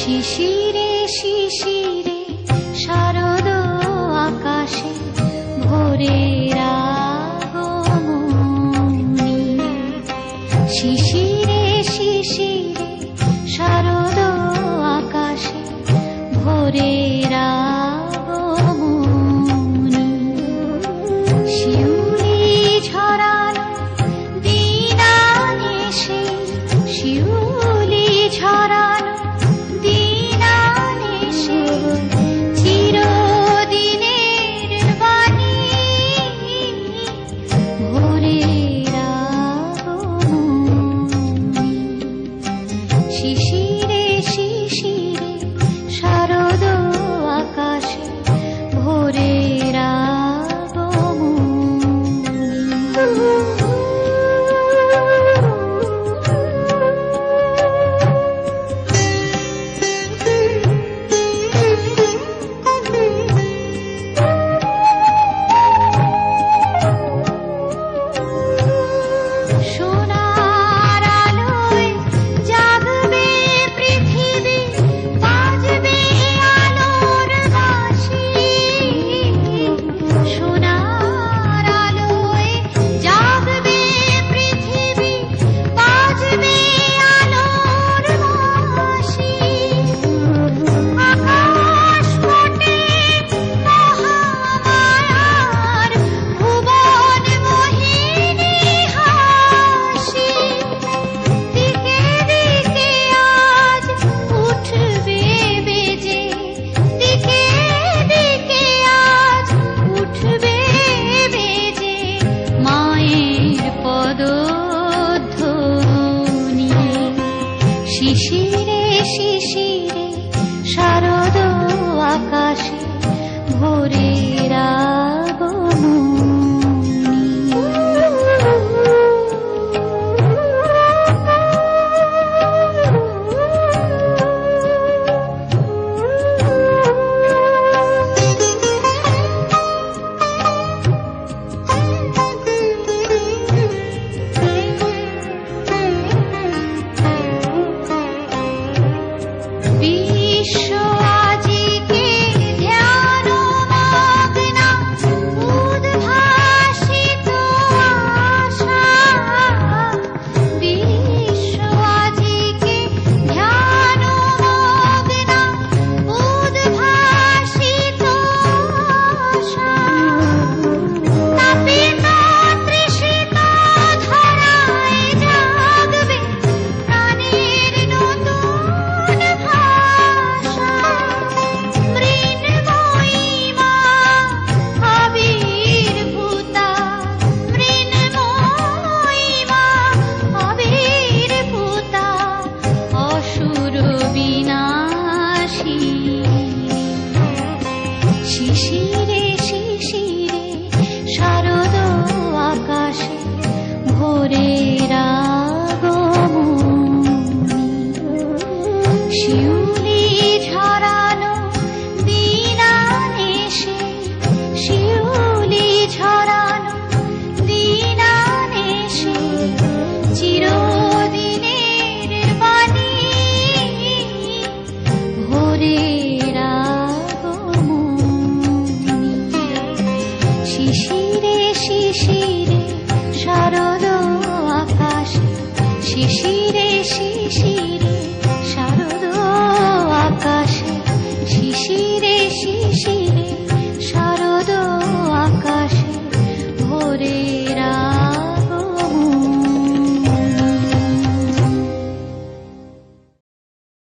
শিশিরে শিশিরে শারদ আকাশে ভোরের আগমনী। শিশিরে শিশিরে শারদ আকাশে ভোরের আগমনী। শিউলি ঝরানো দিন আনেছে, শিউলি ঝরানো দিন আনেছে, চিরদিনের বাণী ভোরের আগমনী। শিশিরে শিশিরে শারদ আকাশে ভোরের সোনার আলোয় জাগবে পৃথিবী, বাজবে আলোর বাঁশি। সোনার আলোয় জাগবে পৃথিবী, বাজবে আলোর বাঁশি। আকাশ ফোটে মহামায়ার ভুবন মোহিনী হাসি। দিকে দিকে আজ উঠবে বেজে, দিকে দিকে আজ উঠবে বেজে মায়ের পদধ্বনি। শিশিরে শিশিরে শারদ আকাশে ভোরের বিশ্ব আজিকে ধ্যান মগ্না, উদ্ভাসিত আশা। বিশ্ব আজিকে ধ্যান মগ্না, উদ্ভাসিত আশা। তাপিত তৃষিত ধরায় জাগবে প্রাণের নতুন ভাষা। মৃন্ময়ী মা আবির্ভূতা, মৃন্ময়ী মা আবির্ভূতা, অসুর বিনাশী। শিশিরে শিশিরে শারদ আকাশে ভোরের